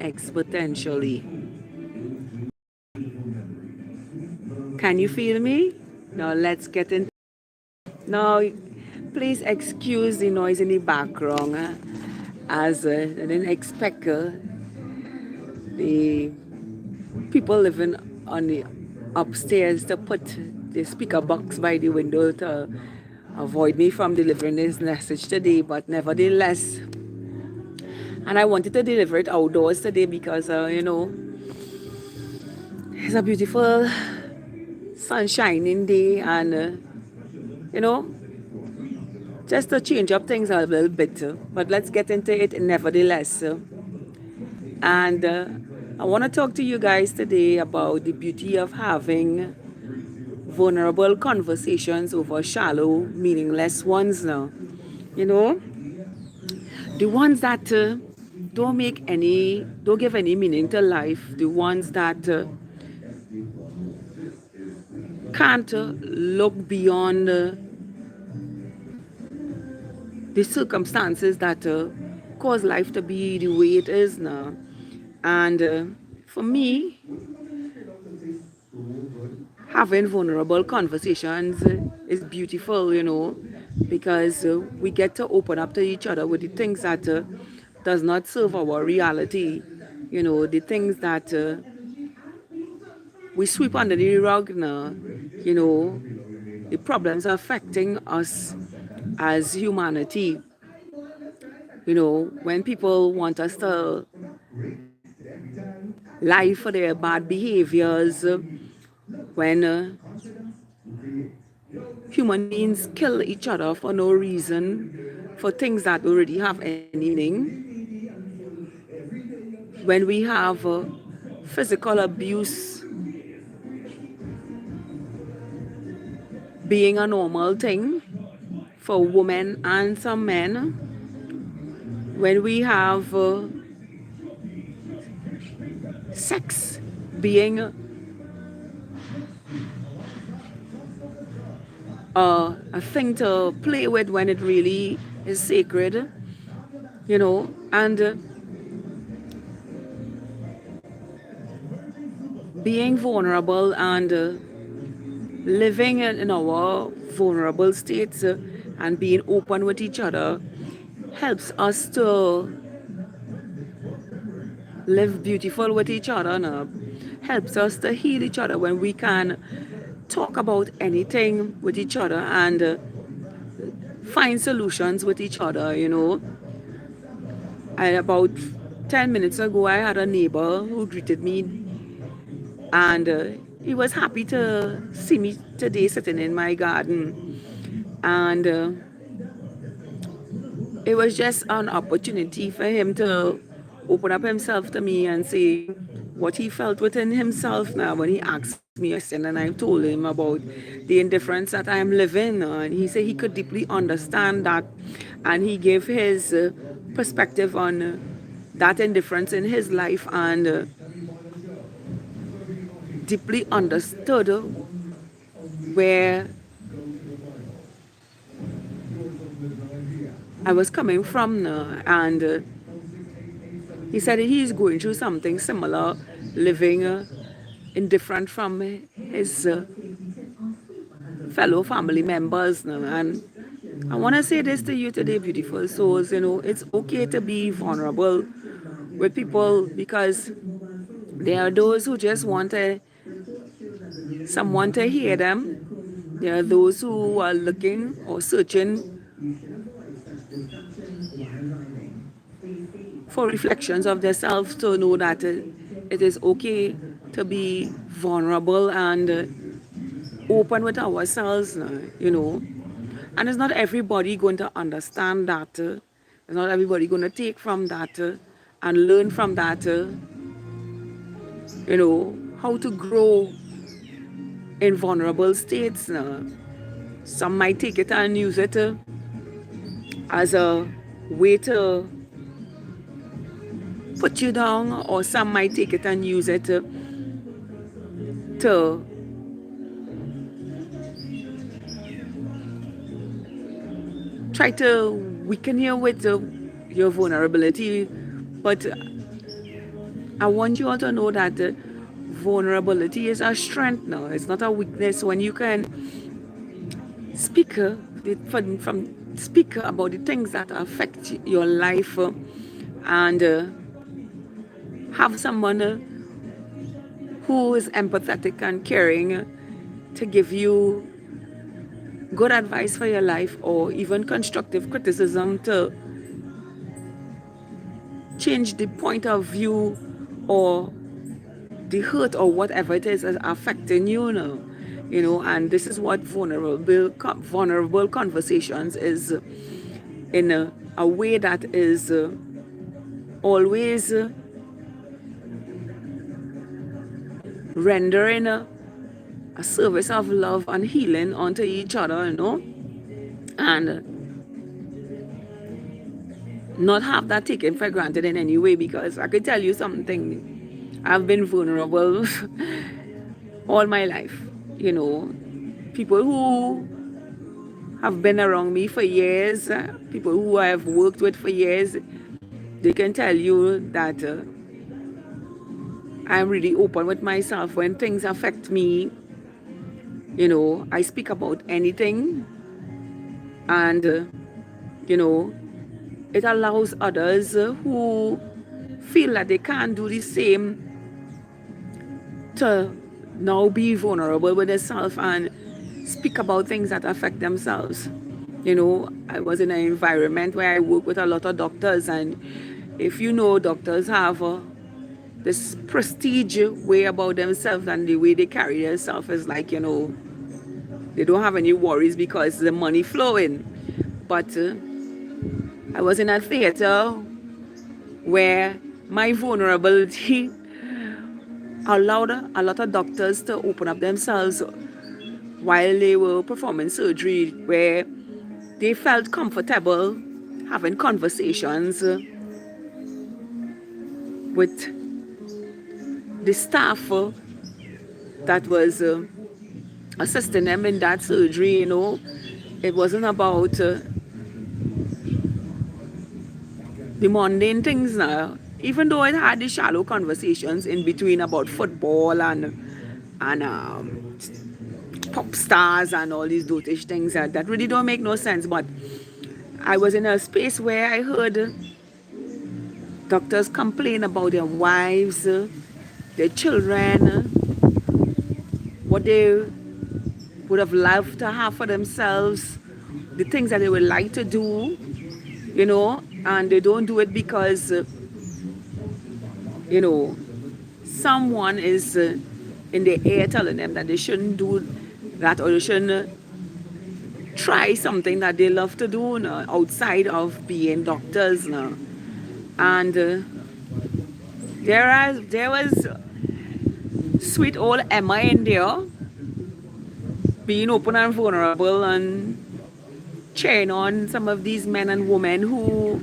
exponentially. Can you feel me? Now let's get into. Now, please excuse the noise in the background, as I didn't expect the people living on the upstairs to put the speaker box by the window to avoid me from delivering this message today, but nevertheless, and I wanted to deliver it outdoors today because it's a beautiful sunshining day, and you know just to change up things a little bit, but let's get into it nevertheless. And I want to talk to you guys today about the beauty of having vulnerable conversations over shallow, meaningless ones now. You know, the ones that don't give any meaning to life, the ones that can't look beyond the circumstances that cause life to be the way it is now. And for me, having vulnerable conversations is beautiful, because we get to open up to each other with the things that does not serve our reality, the things that we sweep under the rug now, the problems affecting us as humanity. When people want us to lie for their bad behaviors, when human beings kill each other for no reason, for things that already have any meaning, when we have physical abuse being a normal thing for women and some men, when we have sex being a thing to play with when it really is sacred, and being vulnerable and living in our vulnerable states and being open with each other helps us to live beautiful with each other, and helps us to heal each other when we can talk about anything with each other and find solutions with each other. About 10 minutes ago, I had a neighbor who greeted me, and he was happy to see me today sitting in my garden. And it was just an opportunity for him to open up himself to me and say what he felt within himself now when he asked me a question, and I told him about the indifference that I am living, and he said he could deeply understand that, and he gave his perspective on that indifference in his life, and deeply understood where I was coming from, and he said he's going through something similar, living indifferent from his fellow family members. And I want to say this to you today, beautiful souls. It's okay to be vulnerable with people, because there are those who just want someone to hear them. There are those who are looking or searching for reflections of themselves to know that it is okay to be vulnerable and open with ourselves, And it's not everybody going to understand that. It's not everybody going to take from that and learn from that, how to grow in vulnerable states. Some might take it and use it as a way to put you down, or some might take it and use it to try to weaken you with your vulnerability. But I want you all to know that vulnerability is a strength now. It's not a weakness. When you can speak speak about the things that affect your life and have someone who is empathetic and caring to give you good advice for your life or even constructive criticism to change the point of view or the hurt or whatever it is affecting you now. And this is what vulnerable conversations is in a way that is always rendering a service of love and healing unto each other, and not have that taken for granted in any way, because I could tell you something. I've been vulnerable all my life. People who have been around me for years, people who I have worked with for years, they can tell you that I'm really open with myself when things affect me. I speak about anything, and it allows others who feel that they can't do the same to now be vulnerable with themselves and speak about things that affect themselves. I was in an environment where I work with a lot of doctors, and if doctors have this prestige way about themselves, and the way they carry themselves is like, they don't have any worries because the money flowing. But I was in a theater where my vulnerability allowed a lot of doctors to open up themselves while they were performing surgery, where they felt comfortable having conversations with the staff that was assisting them in that surgery. It wasn't about the mundane things now, even though it had the shallow conversations in between about football and pop stars and all these dotish things that really don't make no sense. But I was in a space where I heard doctors complain about their wives, their children, what they would have loved to have for themselves, the things that they would like to do, and they don't do it because, someone is in the air telling them that they shouldn't do that, or they shouldn't try something that they love to do now, outside of being doctors now. And there was sweet old Emma in there, being open and vulnerable and cheering on some of these men and women who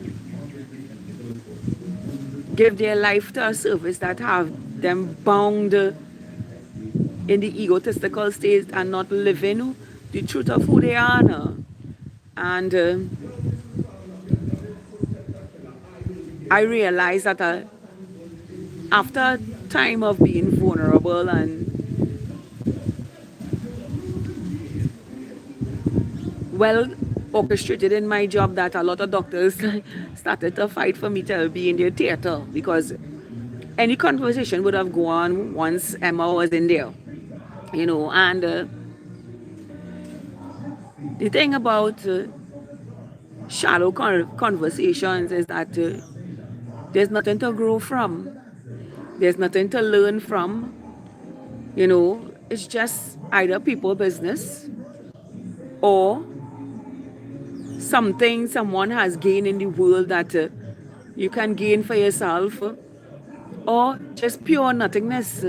give their life to a service that have them bound in the egotistical state and not living the truth of who they are now. And I realized that after a time of being vulnerable and well orchestrated in my job, that a lot of doctors started to fight for me to be in their theater, because any conversation would have gone on once Emma was in there, and the thing about shallow conversations is that there's nothing to grow from, there's nothing to learn from. It's just either people business or something someone has gained in the world that you can gain for yourself, or just pure nothingness,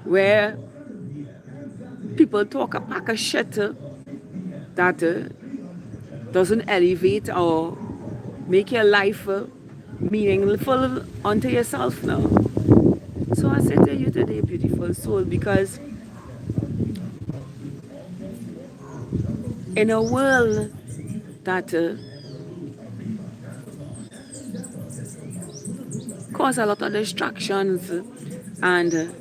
where people talk a pack of shit that doesn't elevate or make your life meaningful unto yourself now. So I say to you today, beautiful soul, because in a world that cause a lot of distractions and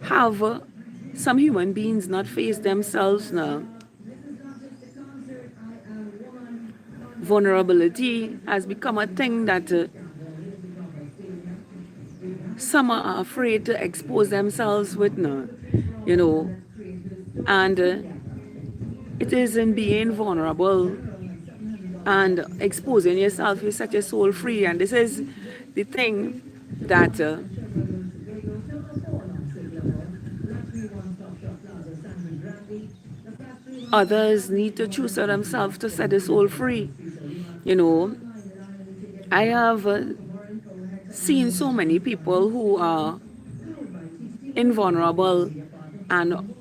have some human beings not face themselves now. Vulnerability has become a thing that some are afraid to expose themselves with now, you know, and it is in being vulnerable and exposing yourself you set your soul free. And this is the thing that others need to choose for themselves to set their soul free. You know, I have seen so many people who are invulnerable, and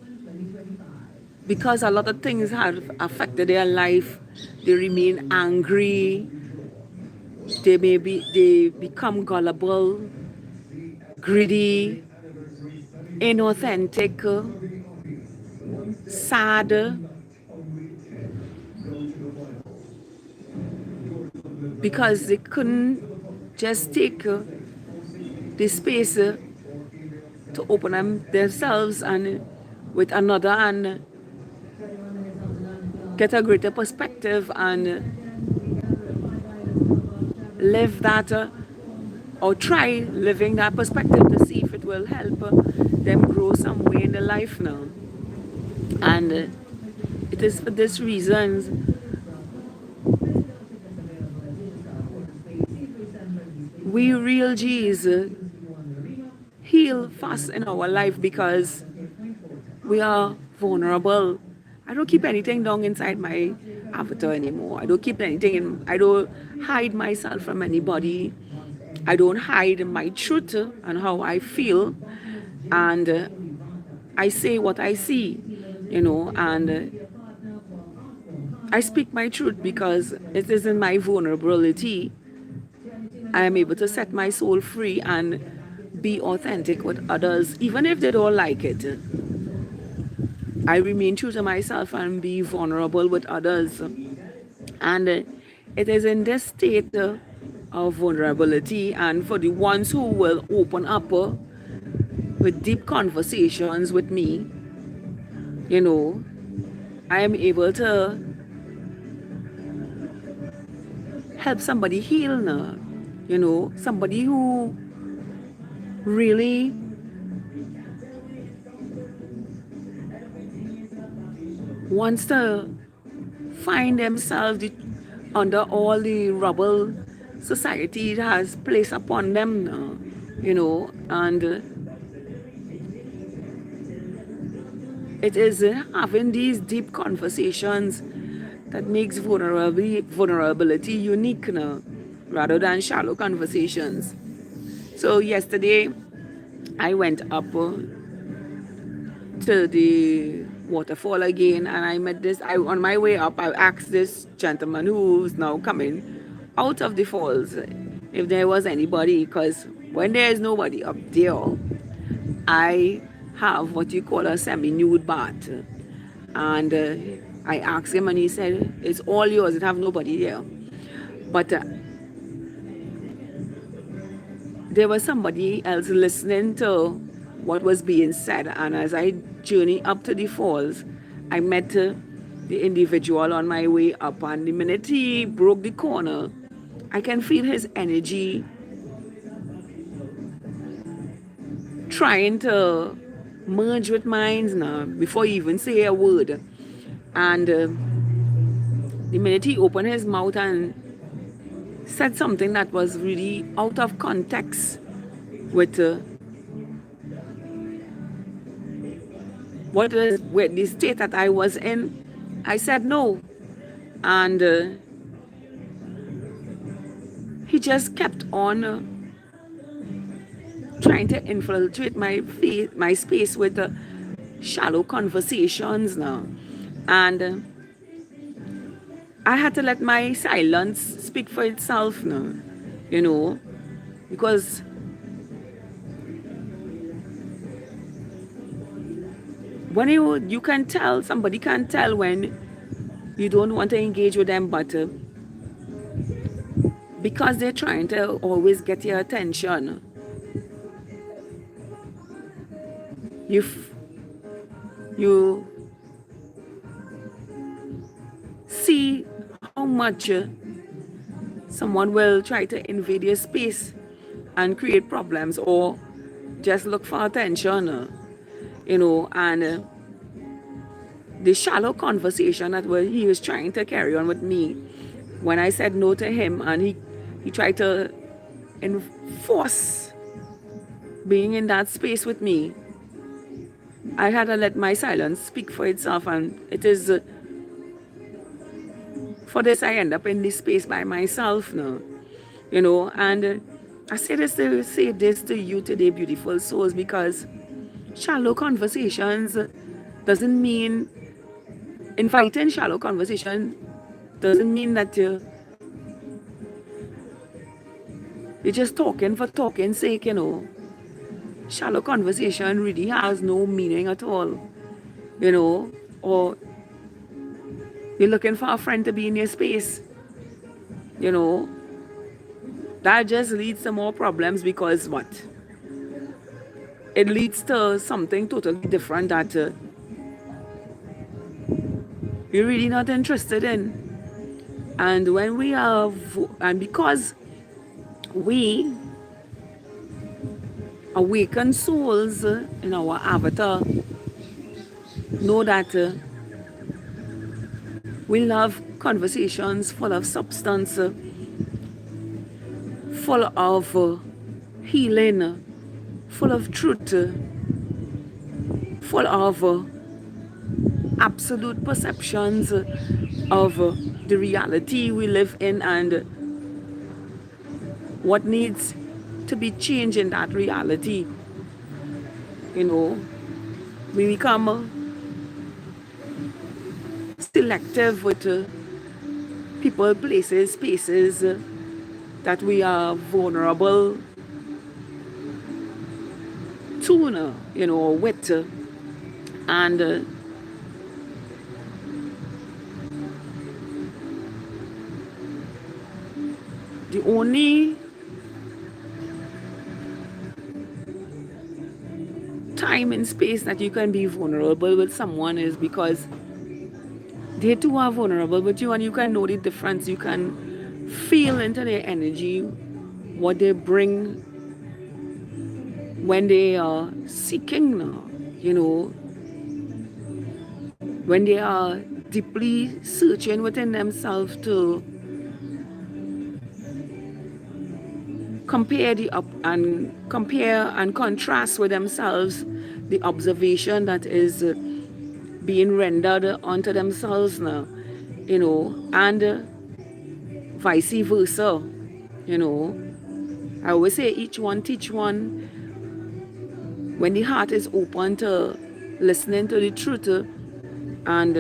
because a lot of things have affected their life, they remain angry, they become gullible, greedy, inauthentic, sad, because they couldn't just take the space to open themselves and with another and get a greater perspective and live that or try living that perspective to see if it will help them grow some way in their life now. And it is for this reason we real G's heal fast in our life because we are vulnerable. I don't keep anything down inside my avatar anymore. I don't keep anything in, I don't hide myself from anybody. I don't hide my truth and how I feel. And I say what I see, and I speak my truth because it is in my vulnerability I am able to set my soul free and be authentic with others, even if they don't like it. I remain true to myself and be vulnerable with others. And it is in this state of vulnerability, and for the ones who will open up with deep conversations with me, I am able to help somebody heal now. Somebody who really wants to find themselves under all the rubble society has placed upon them now, and it is having these deep conversations that makes vulnerability unique now, rather than shallow conversations. So yesterday, I went up to the waterfall again, and I met on my way up, I asked this gentleman who's now coming out of the falls if there was anybody, because when there is nobody up there, I have what you call a semi-nude bath. And I asked him, and he said, it's all yours, it have nobody there. But there was somebody else listening to what was being said, and as I journeyed up to the falls, I met the individual on my way up, and the minute he broke the corner, I can feel his energy trying to merge with mine now before he even say a word. And the minute he opened his mouth and said something that was really out of context with with the state that I was in, I said no. And he just kept on trying to infiltrate my space with shallow conversations now. And I had to let my silence speak for itself now, because when you can tell, somebody can tell when you don't want to engage with them, but because they're trying to always get your attention, you you see how much someone will try to invade your space and create problems or just look for attention, and the shallow conversation that he was trying to carry on with me when I said no to him, and he tried to enforce being in that space with me. I had to let my silence speak for itself, and it is for this I end up in this space by myself now, and I say this to you today, beautiful souls, because shallow conversations doesn't mean inviting shallow conversation doesn't mean that you're just talking for talking's sake, Shallow conversation really has no meaning at all, or you're looking for a friend to be in your space, that just leads to more problems, because what? It leads to something totally different that you're really not interested in. And when we have, and because we awakened souls in our avatar know that we love conversations full of substance, full of healing, full of truth, full of absolute perceptions of the reality we live in and what needs to be changed in that reality. We become selective with people, places, spaces that we are vulnerable to, with. And the only time and space that you can be vulnerable with someone is because they too are vulnerable with you, and you can know the difference. You can feel into their energy what they bring when they are seeking, when they are deeply searching within themselves to compare and contrast with themselves the observation that is being rendered onto themselves now, and vice versa, I always say each one teach one. When the heart is open to listening to the truth and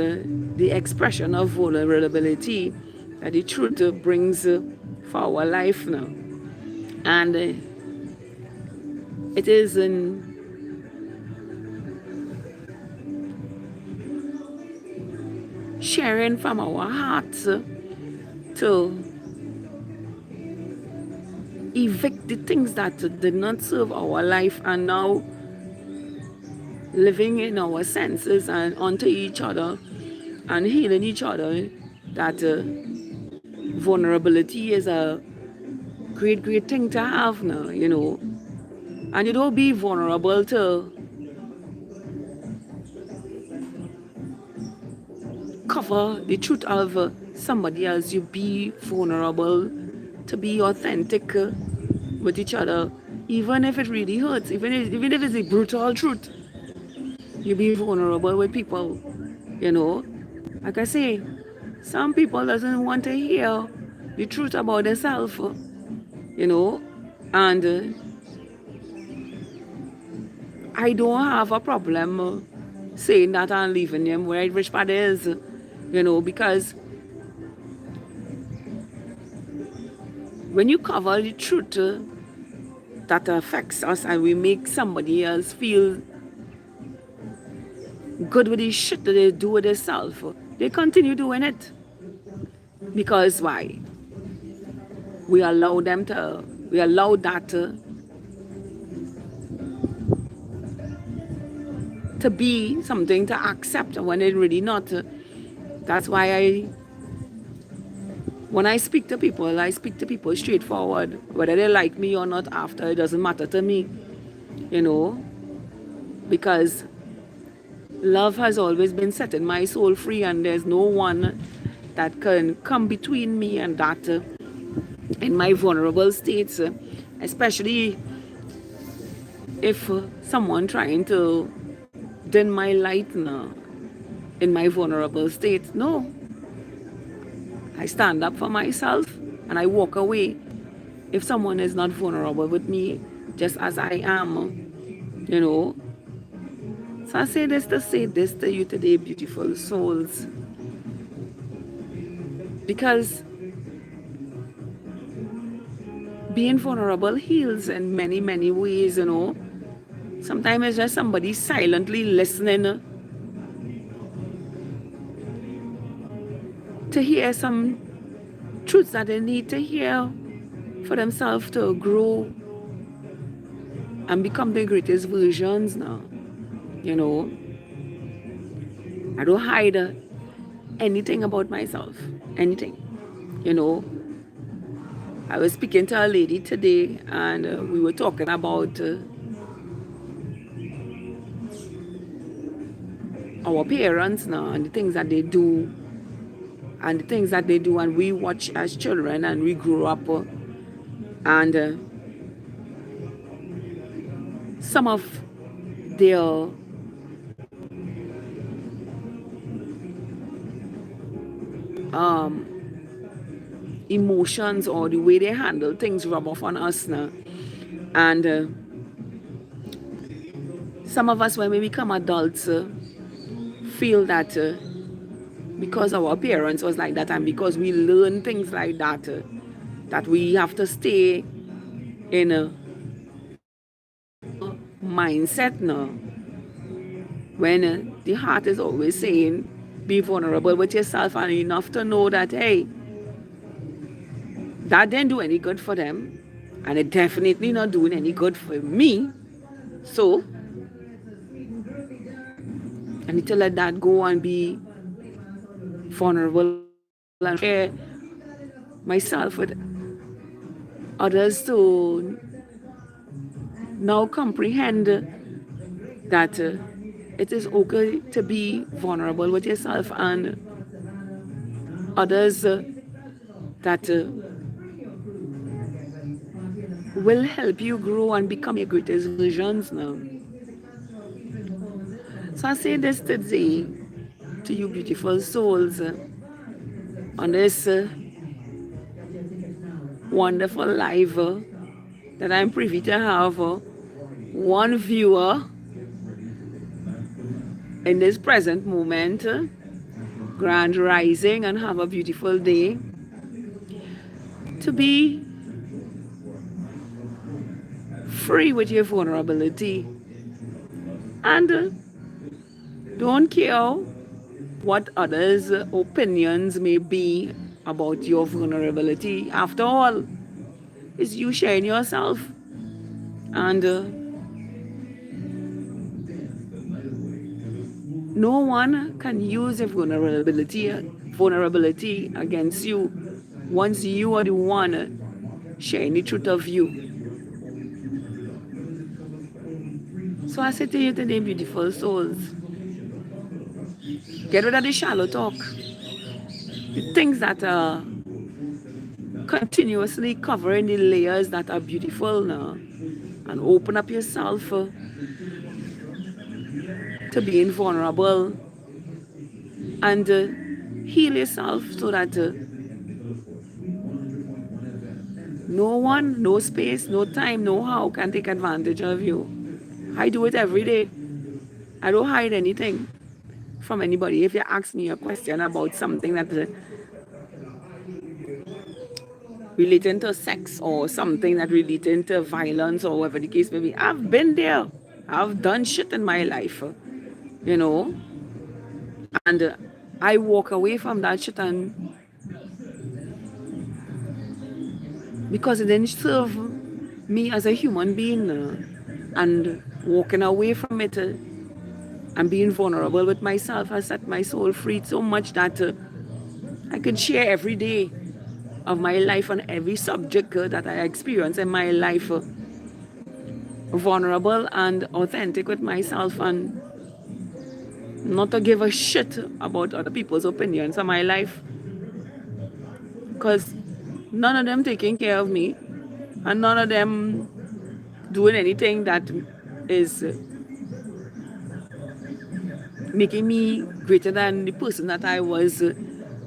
the expression of vulnerability that the truth brings for our life now. And it is in sharing from our hearts to evict the things that did not serve our life, and now living in our senses and onto each other and healing each other, that vulnerability is a great thing to have now, and you don't be vulnerable to cover the truth of somebody else. You be vulnerable to be authentic with each other, even if it really hurts, even if it's a brutal truth. You be vulnerable with people, like I say, some people doesn't want to hear the truth about themselves, and I don't have a problem saying that I'm leaving them where rich part is, because when you cover the truth that affects us and we make somebody else feel good with the shit that they do with themselves, they continue doing it. Because why? we allow them to, we allow that to be something to accept when it really not. That's why when I speak to people straightforward, whether they like me or not after, it doesn't matter to me, you know, because love has always been setting my soul free, and there's no one that can come between me and that in my vulnerable states, especially if someone trying to dim my light now in my vulnerable state. No, I stand up for myself and I walk away if someone is not vulnerable with me just as I am, you know. So I say this to say this to you today, beautiful souls, because being vulnerable heals in many, many ways, you know. Sometimes it's just somebody silently listening to hear some truths that they need to hear for themselves to grow and become their greatest versions now. You know, I don't hide anything about myself, anything. You know, I was speaking to a lady today, and we were talking about our parents now and the things that they do, and the things that they do, and we watch as children, and we grew up, and some of their emotions or the way they handle things rub off on us now. And some of us, when we become adults, feel that because our parents was like that, and because we learn things like that, that we have to stay in a mindset now, when the heart is always saying, be vulnerable with yourself, and enough to know that, hey, that didn't do any good for them, and it definitely not doing any good for me. So I need to let that go and be vulnerable and share myself with others to now comprehend that it is okay to be vulnerable with yourself and others, that will help you grow and become your greatest versions now. So I say this today to you, beautiful souls, on this wonderful live that I'm privy to have one viewer in this present moment. Grand rising, and have a beautiful day. To be free with your vulnerability, and don't care what others' opinions may be about your vulnerability. After all, it's you sharing yourself, and no one can use your vulnerability against you once you are the one sharing the truth of you. So I say to you today, beautiful souls, get rid of the shallow talk, the things that are continuously covering the layers that are beautiful now, and open up yourself to being vulnerable, and heal yourself so that no one, no space, no time, no how can take advantage of you. I do it every day. I don't hide anything from anybody. If you ask me a question about something that relating to sex, or something that relating to violence, or whatever the case may be, I've been there. I've done shit in my life, you know, and I walk away from that shit, and because it didn't serve me as a human being, and walking away from it, and being vulnerable with myself has set my soul free so much that I could share every day of my life on every subject that I experience in my life, vulnerable and authentic with myself, and not to give a shit about other people's opinions on my life, because none of them taking care of me, and none of them doing anything that is making me greater than the person that I was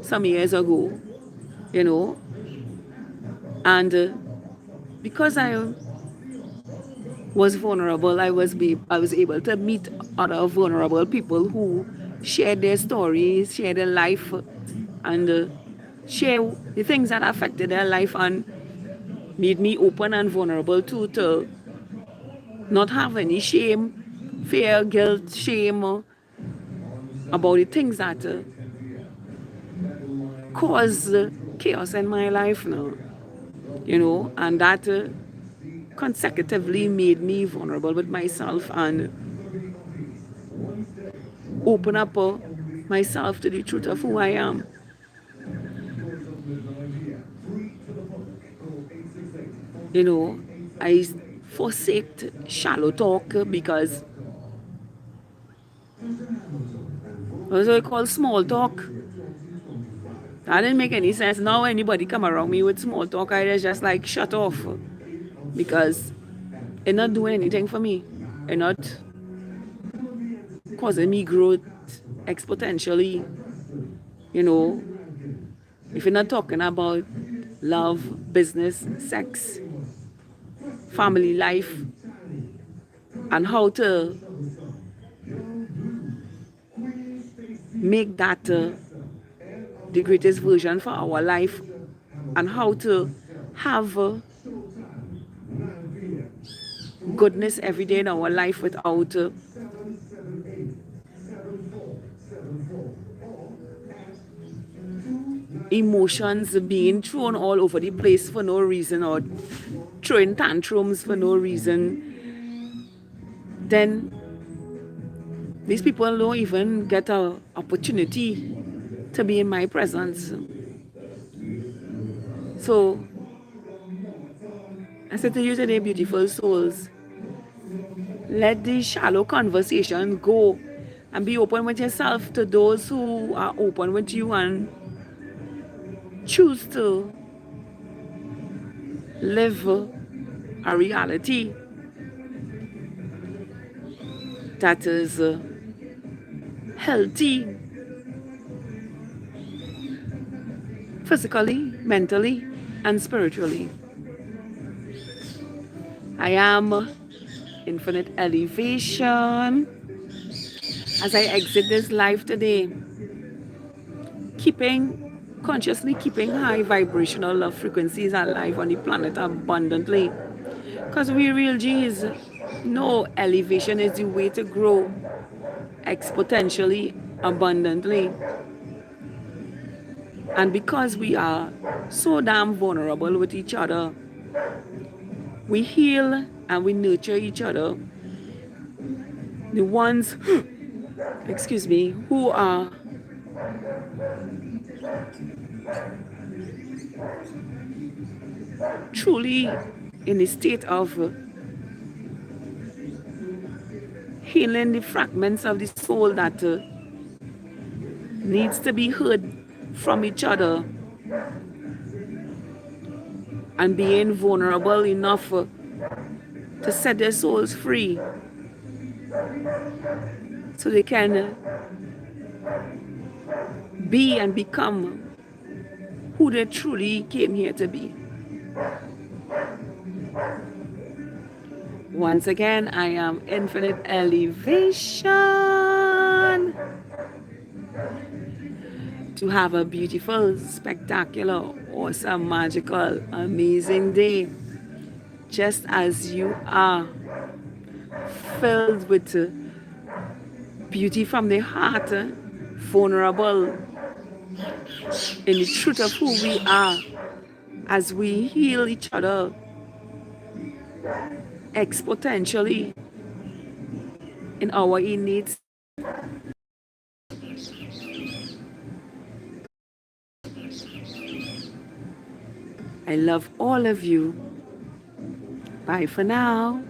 some years ago, you know. And because I was vulnerable, I was able to meet other vulnerable people who shared their stories, share their life, and share the things that affected their life and made me open and vulnerable too, to not have any shame, fear, guilt, shame about the things that cause chaos in my life now, you know, and that consecutively made me vulnerable with myself and open up myself to the truth of who I am. You know, I forsake shallow talk because what do I call small talk? That didn't make any sense. Now anybody come around me with small talk, I just like shut off, because it's not doing anything for me. It's not causing me growth exponentially. You know, if you're not talking about love, business, sex, family life, and how to make that the greatest version for our life, and how to have goodness every day in our life without emotions being thrown all over the place for no reason, or throwing tantrums for no reason, then these people don't even get an opportunity to be in my presence. So I said to you today, beautiful souls, let the shallow conversation go and be open with yourself to those who are open with you, and choose to live a reality that is healthy physically, mentally, and spiritually. I am infinite elevation as I exit this life today, consciously keeping high vibrational love frequencies alive on the planet abundantly. Because we real G's know elevation is the way to grow exponentially, abundantly. And because we are so damn vulnerable with each other, we heal and we nurture each other. The ones, excuse me, who are truly in a state of healing the fragments of the soul that needs to be heard from each other, and being vulnerable enough to set their souls free so they can be and become who they truly came here to be. Once again, I am infinite elevation. To have a beautiful, spectacular, awesome, magical, amazing day, just as you are, filled with beauty from the heart, vulnerable in the truth of who we are, as we heal each other exponentially in our innate. I love all of you. Bye for now.